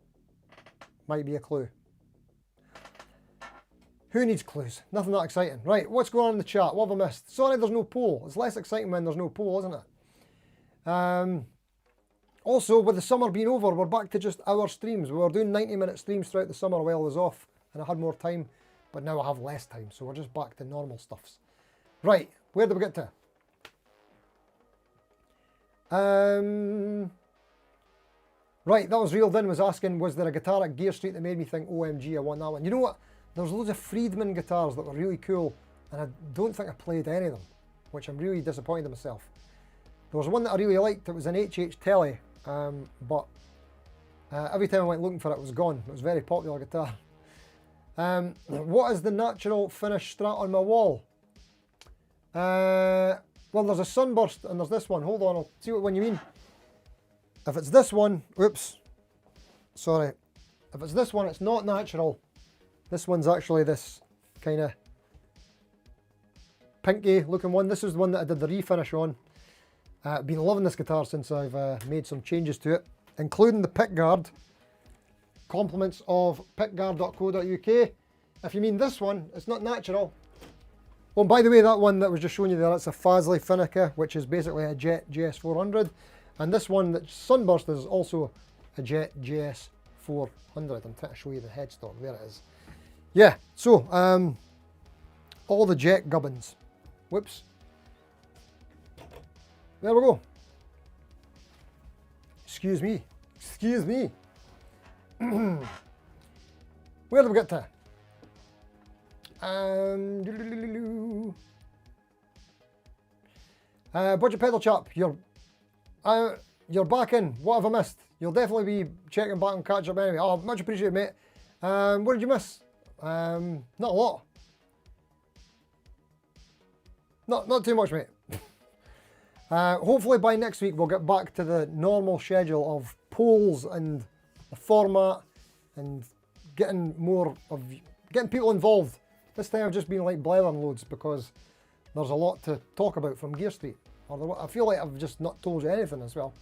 might be a clue. Who needs clues? Nothing that exciting. Right, what's going on in the chat? What have I missed? Sorry there's no poll. It's less exciting when there's no poll, isn't it? Also, with the summer being over, we're back to just our streams. We were doing 90-minute streams throughout the summer while I was off, and I had more time, but now I have less time, so we're just back to normal stuffs. Right, where did we get to? Right, that was Real Din was asking, was there a guitar at Gear Street that made me think, OMG, I want that one? You know what? There's loads of Friedman guitars that were really cool, and I don't think I played any of them, which I'm really disappointed in myself. There was one that I really liked. It was an HH Telly, but every time I went looking for it, it was gone. It was a very popular guitar. What is the natural finish Strat on my wall? Well, there's a Sunburst, and there's this one. Hold on, I'll see what one you mean. If it's this one, oops, sorry. If it's this one, it's not natural. This one's actually this kind of pinky looking one. This is the one that I did the refinish on. I've been loving this guitar since I've made some changes to it, including the pickguard. Compliments of pickguard.co.uk. If you mean this one, it's not natural. Oh, and by the way, that one that was just showing you there, that's a Fasley Finica, which is basically a Jet JS400. And this one, that Sunburst, is also a Jet JS400. I'm trying to show you the headstock. There it is. Yeah, so, all the Jet gubbins. Whoops. There we go. Excuse me. Excuse me. Where did we get to? Budget Pedal Chap, you're back in. What have I missed? You'll definitely be checking back and catch up anyway. Oh, much appreciated, mate. What did you miss? Not a lot. Not too much, mate. Hopefully by next week we'll get back to the normal schedule of polls and the format and getting people involved. This time I've just been like blathering loads because there's a lot to talk about from Gear Street. I feel like I've just not told you anything as well.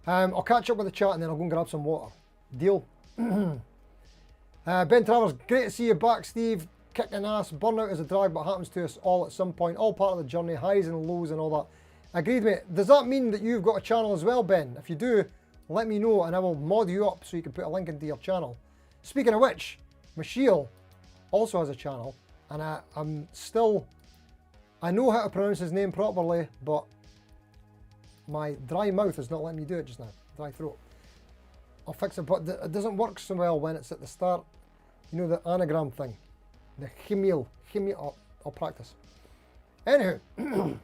I'll catch up with the chat and then I'll go and grab some water. Deal? Ben Travers, great to see you back, Steve. Kicking ass. Burnout is a drag, but happens to us all at some point. All part of the journey, highs and lows and all that. Agreed, mate. Does that mean that you've got a channel as well, Ben? If you do, let me know and I will mod you up so you can put a link into your channel. Speaking of which, Michiel also has a channel, and I know how to pronounce his name properly, but my dry mouth is not letting me do it just now. Dry throat. I'll fix it, but it doesn't work so well when it's at the start. You know, the anagram thing. The Himil. I'll practice. Anywho.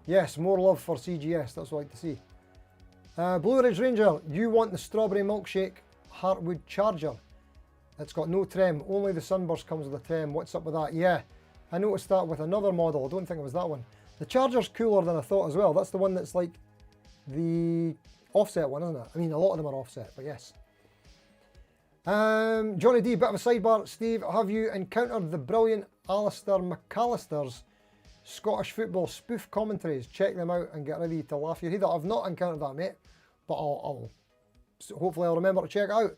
Yes, more love for CGS. That's what I like to see. Blue Ridge Ranger, you want the strawberry milkshake Heartwood Charger. It's got no trem. Only the Sunburst comes with a trem. What's up with that? Yeah, I noticed that with another model. I don't think it was that one. The Charger's cooler than I thought as well. That's the one that's like the offset one, isn't it? I mean, a lot of them are offset, but yes. Johnny D, bit of a sidebar. Steve, have you encountered the brilliant Alistair McAllister's Scottish football spoof commentaries? Check them out and get ready to laugh your head off. I've not encountered that, mate, but hopefully I'll remember to check it out.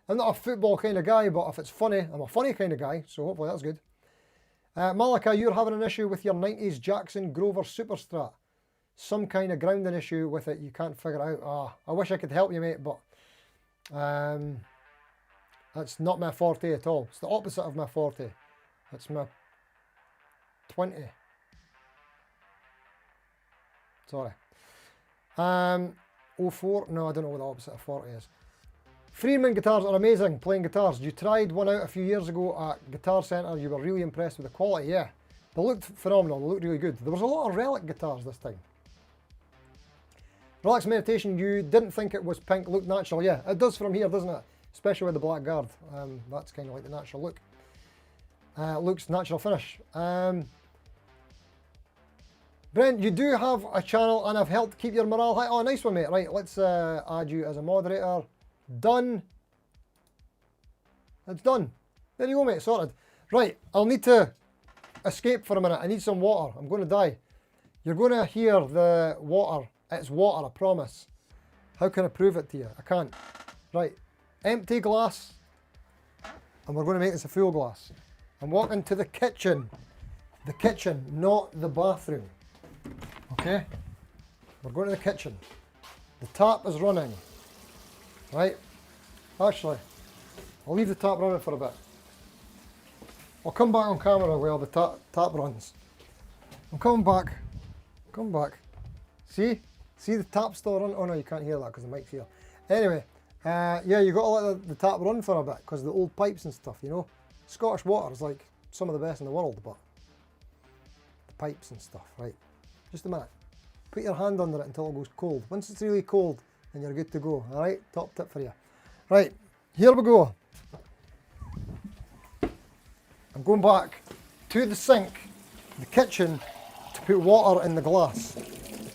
I'm not a football kind of guy, but if it's funny, I'm a funny kind of guy, so hopefully that's good. Malika, you're having an issue with your 90s Jackson Grover Super Strat. Some kind of grounding issue with it you can't figure out. I wish I could help you, mate, but that's not my forte at all. It's the opposite of my forte. It's my 20. Sorry. 04? No, I don't know what the opposite of 40 is. Freeman guitars are amazing, playing guitars. You tried one out a few years ago at Guitar Centre. You were really impressed with the quality. Yeah, they looked phenomenal. They looked really good. There was a lot of relic guitars this time. Relax Meditation, you didn't think it was pink, looked natural. Yeah, it does from here, doesn't it? Especially with the black guard. That's kind of like the natural look. Looks natural finish. Brent, you do have a channel and I've helped keep your morale high. Oh, nice one, mate. Right, let's add you as a moderator. Done. It's done. There you go, mate. Sorted. Right, I'll need to escape for a minute. I need some water. I'm going to die. You're going to hear the water. It's water, I promise. How can I prove it to you? I can't. Right, empty glass. And we're going to make this a full glass. I'm walking to the kitchen. The kitchen, not the bathroom. Okay? We're going to the kitchen. The tap is running. Right? Actually, I'll leave the tap running for a bit. I'll come back on camera while the tap runs. I'm coming back. Come back. See? See the tap still running? Oh no, you can't hear that because the mic's here. Anyway, yeah, you got to let the tap run for a bit because the old pipes and stuff, you know. Scottish water is like some of the best in the world, but the pipes and stuff, right? Just a minute. Put your hand under it until it goes cold. Once it's really cold, then you're good to go. All right, top tip for you. Right, here we go. I'm going back to the sink, the kitchen, to put water in the glass,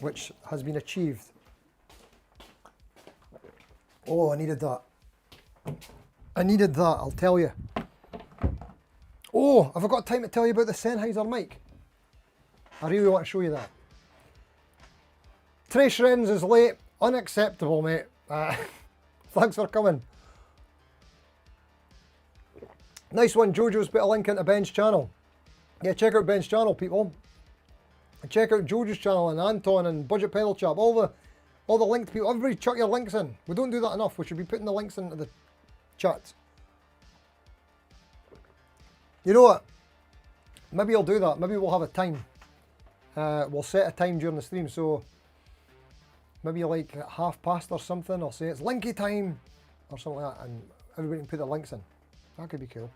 which has been achieved. Oh, I needed that. I needed that, I'll tell you. Oh, have I got time to tell you about the Sennheiser mic? I really want to show you that. Trey Shrens is late. Unacceptable, mate. Thanks for coming. Nice one, Jojo's put a link into Ben's channel. Yeah, check out Ben's channel, people. And check out Jojo's channel and Anton and Budget Pedal Chap. All the linked people. Everybody chuck your links in. We don't do that enough. We should be putting the links into the chat. You know what? Maybe I'll do that. Maybe we'll have a time. We'll set a time during the stream. So maybe like at past or something. I'll say it's linky time or something like that. And everybody can put their links in. That could be cool.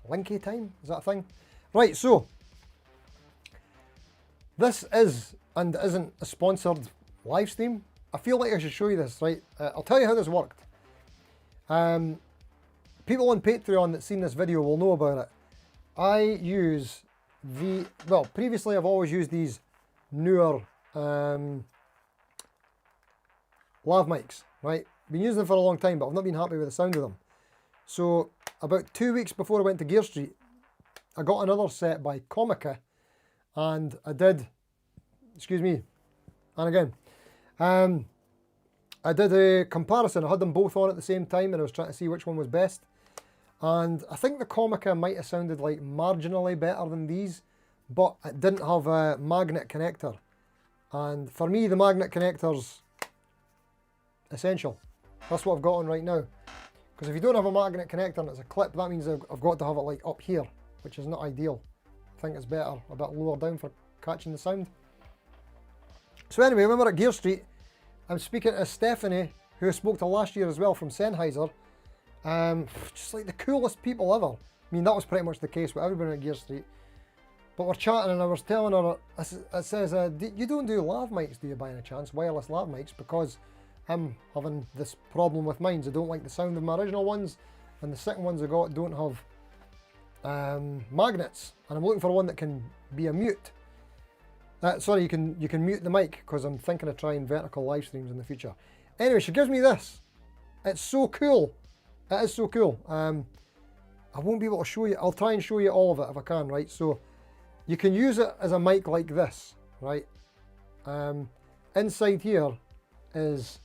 Linky time? Is that a thing? Right, so this is and isn't a sponsored live stream. I feel like I should show you this, right? I'll tell you how this worked. People on Patreon that's seen this video will know about it. I use the, well, previously I've always used these newer lav mics, right? Been using them for a long time, but I've not been happy with the sound of them. So about 2 weeks before I went to Gear Street, I got another set by Comica, and I did, excuse me, and again, I did a comparison. I had them both on at the same time, and I was trying to see which one was best. And I think the Comica might have sounded like marginally better than these, but it didn't have a magnet connector. And for me, the magnet connector's essential. That's what I've got on right now. Because if you don't have a magnet connector and it's a clip, that means I've got to have it like up here, which is not ideal. I think it's better a bit lower down for catching the sound. So anyway, when we're at Gear Street, I'm speaking to Stephanie, who I spoke to last year as well from Sennheiser. Just like the coolest people ever. I mean, that was pretty much the case with everybody at Gear Street. But we're chatting and I was telling her, it says, you don't do lav mics, do you, by any chance? Wireless lav mics, because I'm having this problem with mine. I don't like the sound of my original ones, and the second ones I got don't have magnets, and I'm looking for one that can be a mute. Sorry, you can mute the mic, because I'm thinking of trying vertical live streams in the future. Anyway, she gives me this. It's so cool. It is so cool. I won't be able to show you. I'll try and show you all of it if I can, right? So you can use it as a mic like this, right? Inside here is,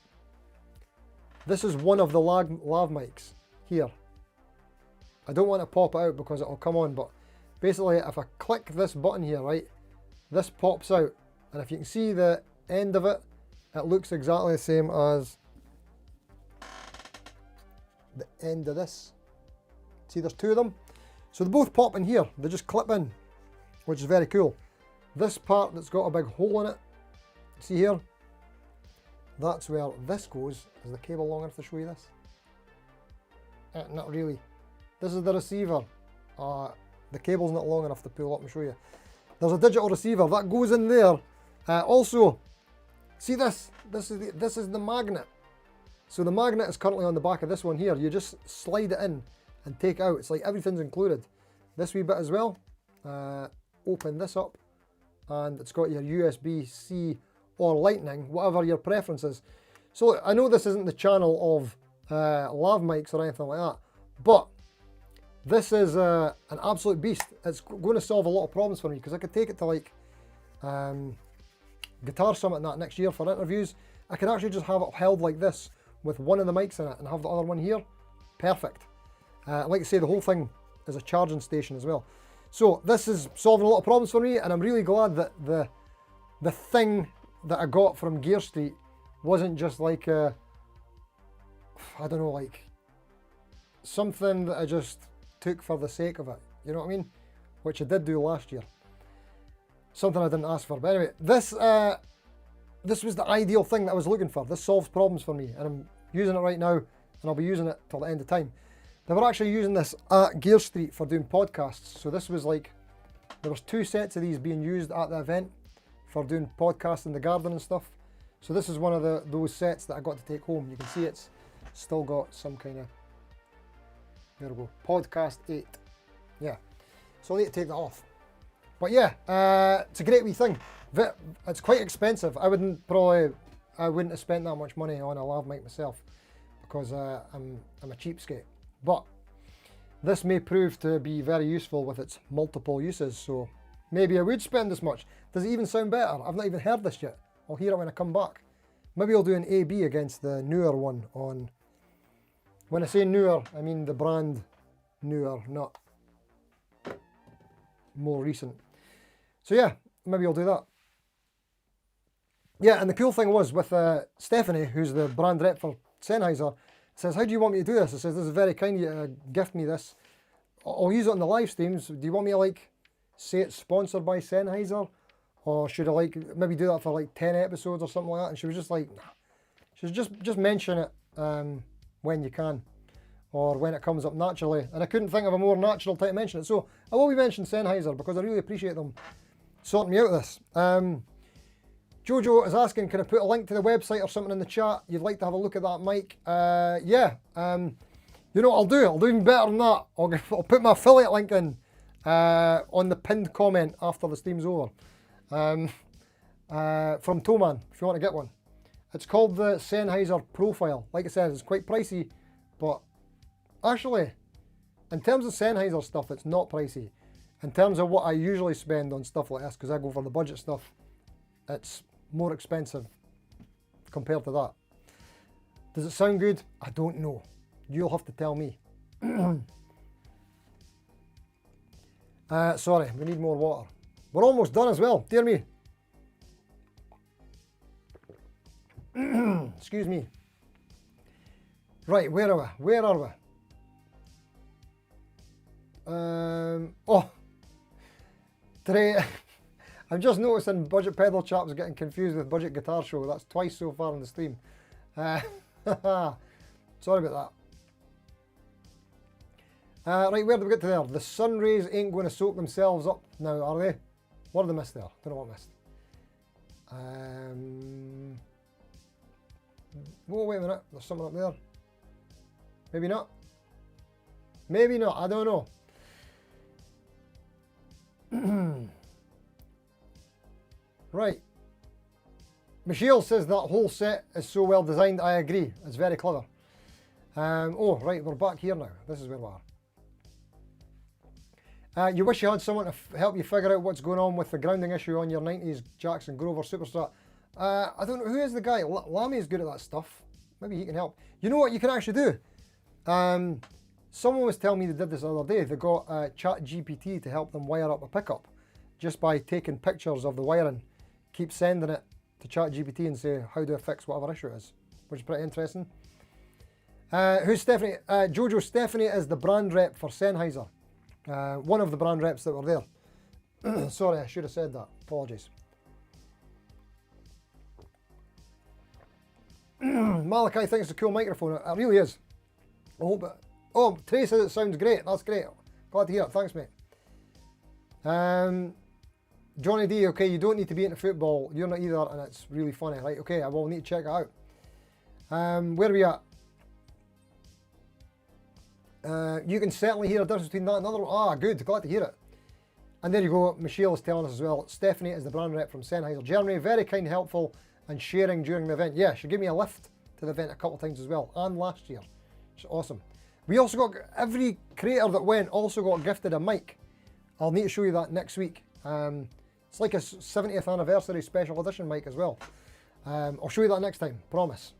this is one of the lav mics here. I don't want to pop it out because it'll come on, but basically if I click this button here, right, this pops out, and if you can see the end of it, it looks exactly the same as the end of this. See, there's two of them. So they both pop in here. They just clip in, which is very cool. This part that's got a big hole in it, see here? That's where this goes. Is the cable long enough to show you this? Not really. This is the receiver. The cable's not long enough to pull up and show you. There's a digital receiver that goes in there. Also, see this? This is the magnet. So the magnet is currently on the back of this one here. You just slide it in and take it out. It's like everything's included. This wee bit as well. Open this up, and it's got your USB-C or Lightning, whatever your preference is. So I know this isn't the channel of lav mics or anything like that, but this is an absolute beast. It's going to solve a lot of problems for me, because I could take it to like Guitar Summit and that next year for interviews. I can actually just have it held like this with one of the mics in it and have the other one here. Perfect. Like I say, the whole thing is a charging station as well. So this is solving a lot of problems for me, and I'm really glad that the thing that I got from Gear Street wasn't just like I don't know, like something that I just took for the sake of it. You know what I mean? Which I did do last year. Something I didn't ask for. But anyway, this was the ideal thing that I was looking for. This solves problems for me, and I'm using it right now, and I'll be using it till the end of time. They were actually using this at Gear Street for doing podcasts. So this was like, there was 2 sets of these being used at the event for doing podcasts in the garden and stuff. So this is one of those sets that I got to take home. You can see it's still got some kind of, there we go, podcast 8. Yeah, so I need to take that off. But yeah, it's a great wee thing. It's quite expensive. I wouldn't have spent that much money on a lav mic myself, because I'm a cheapskate. But this may prove to be very useful with its multiple uses, so maybe I would spend this much. Does it even sound better? I've not even heard this yet. I'll hear it when I come back. Maybe I'll do an A/B against the newer one on... When I say newer, I mean the brand newer, not more recent. So yeah, maybe I'll do that. Yeah, and the cool thing was with Stephanie, who's the brand rep for Sennheiser, says, how do you want me to do this? I says, this is very kind of you to gift me this. I'll use it on the live streams. Do you want me to like say it's sponsored by Sennheiser? Or should I like maybe do that for like 10 episodes or something like that? And she was just like, nah. She was just mention it when you can, or when it comes up naturally. And I couldn't think of a more natural time to mention it. So I will be mentioning Sennheiser, because I really appreciate them sorting me out of this. Jojo is asking, can I put a link to the website or something in the chat? You'd like to have a look at that mic? Yeah. You know what I'll do? I'll do even better than that. I'll put my affiliate link in on the pinned comment after the stream's over. From Thomann, if you want to get one. It's called the Sennheiser Profile. Like I said, it's quite pricey, but actually, in terms of Sennheiser stuff, it's not pricey. In terms of what I usually spend on stuff like this, because I go for the budget stuff, it's more expensive compared to that. Does it sound good? I don't know. You'll have to tell me. Sorry, we need more water. We're almost done as well, dear me. Excuse me. Right, where are we? Where are we? Oh, today I'm just noticing Budget Pedal Chap's getting confused with Budget Guitar Show. That's twice so far in the stream. Sorry about Right, where did we get to there? The sun rays ain't going to soak themselves up now, are they? What did I miss there? Don't know what I missed. Whoa, wait a minute. There's something up there. Maybe not. Maybe not. I don't know. Right. Michelle says that whole set is so well designed. I agree. It's very clever. Oh, right. We're back here now. This is where we are. You wish you had someone to help you figure out what's going on with the grounding issue on your 90s Jackson Grover Superstrat. I don't know. Who is the guy? Lammy's good at that stuff. Maybe he can help. You know what you can actually do? Someone was telling me they did this the other day. They got ChatGPT to help them wire up a pickup just by taking pictures of the wiring. Keep sending it to ChatGPT and say, how do I fix whatever issue it is? Which is pretty interesting. Who's Stephanie? Jojo Stephanie is the brand rep for Sennheiser. One of the brand reps that were there. Sorry, I should have said that. Apologies. Malachi thinks it's a cool microphone. It really is. I hope it. Oh, Trey says it sounds great. That's great. Glad to hear it. Thanks, mate. Johnny D, okay, you don't need to be into football. You're not either, and it's really funny. Right, okay, I will need to check it out. Where are we at? You can certainly hear a difference between that and another one. Ah, good. Glad to hear it. And there you go. Michelle is telling us as well. Stephanie is the brand rep from Sennheiser Germany. Very kind, helpful, and sharing during the event. Yeah, she gave me a lift to the event a couple of times as well, and last year. It's awesome. We also got, every creator that went also got gifted a mic. I'll need to show you that next week. It's like a 70th anniversary special edition mic as well. I'll show you that next time, promise.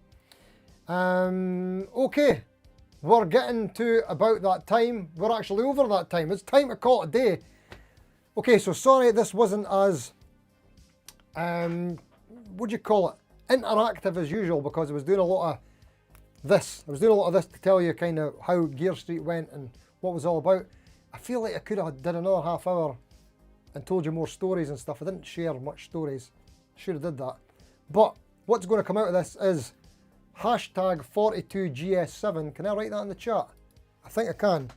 Okay, we're getting to about that time. We're actually over that time. It's time to call it a day. Okay, so sorry this wasn't as, what do you call it? Interactive as usual, because I was doing a lot of this. I was doing a lot of this to tell you kind of how Gear Street went and what it was all about. I feel like I could have did another half hour and told you more stories and stuff. I didn't share much stories. Should have did that. But what's going to come out of this is hashtag 42GS7. Can I write that in the chat? I think I can.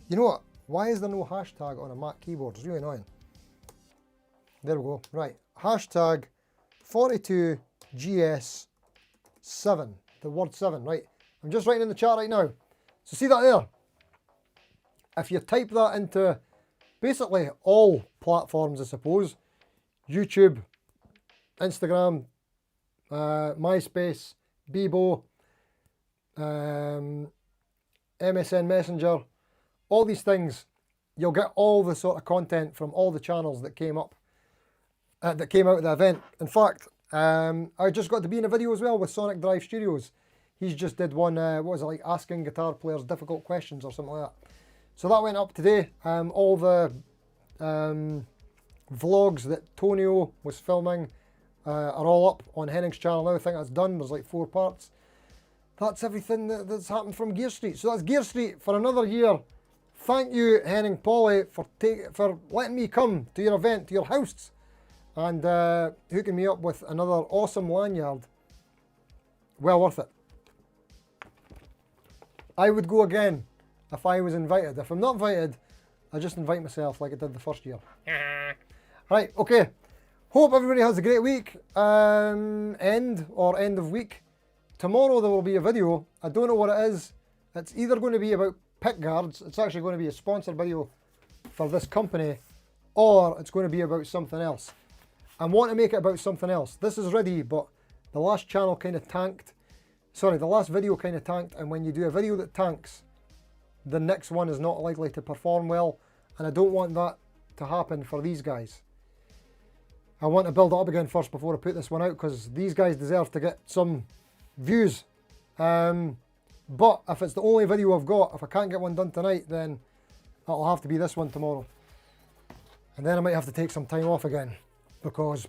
You know what? Why is there no hashtag on a Mac keyboard? It's really annoying. There we go. Right. Hashtag 42GS7. The word 7. Right. I'm just writing in the chat right now. So see that there? If you type that into basically all platforms, I suppose, YouTube, Instagram, MySpace, Bebo, MSN Messenger, all these things, you'll get all the sort of content from all the channels that came up, that came out of the event. In fact, I just got to be in a video as well with Sonic Drive Studios. He's just did one, what was it, like asking guitar players difficult questions or something like that. So that went up today. All the vlogs that Tonio was filming are all up on Henning's channel now. I think that's done. There's like 4 parts. That's everything that's happened from Gear Street. So that's Gear Street for another year. Thank you, Henning Polly, for letting me come to your event, to your house, and hooking me up with another awesome lanyard. Well worth it. I would go again if I was invited. If I'm not invited, I just invite myself like I did the first year. Right, okay. Hope everybody has a great week. End of week. Tomorrow there will be a video. I don't know what it is. It's either going to be about pick guards. It's actually going to be a sponsored video for this company, or it's going to be about something else. I want to make it about something else. This is ready, but the last channel kind of tanked. Sorry, the last video kind of tanked, and when you do a video that tanks, the next one is not likely to perform well, and I don't want that to happen for these guys. I want to build it up again first before I put this one out, because these guys deserve to get some views. But if it's the only video I've got, if I can't get one done tonight, then it'll have to be this one tomorrow. And then I might have to take some time off again, because...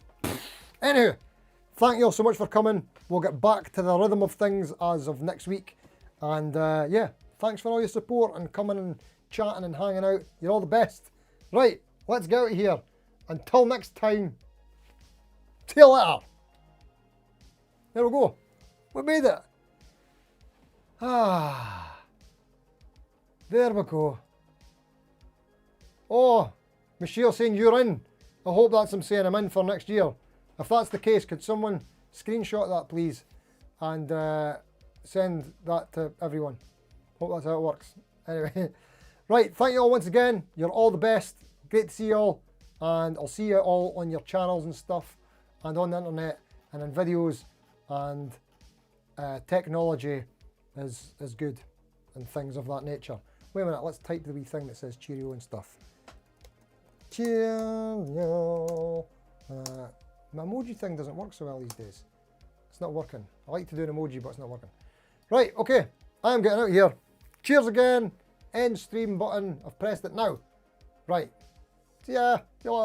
Anywho, thank you all so much for coming. We'll get back to the rhythm of things as of next week. And yeah, thanks for all your support and coming and chatting and hanging out. You're all the best. Right, let's get out of here. Until next time, see you later. There we go. We made it. Ah. There we go. Oh, Michelle saying you're in. I hope that's him saying I'm in for next year. If that's the case, could someone screenshot that, please, and send that to everyone. Hope that's how it works. Anyway, right, thank you all once again. You're all the best. Great to see you all, and I'll see you all on your channels and stuff, and on the internet, and in videos, and technology is good, and things of that nature. Wait a minute, let's type the wee thing that says cheerio and stuff. Cheerio. My emoji thing doesn't work so well these days. It's not working. I like to do an emoji, but it's not working. Right, okay, I'm getting out of here. Cheers again. End stream button. I've pressed it now. Right. See ya. See you later.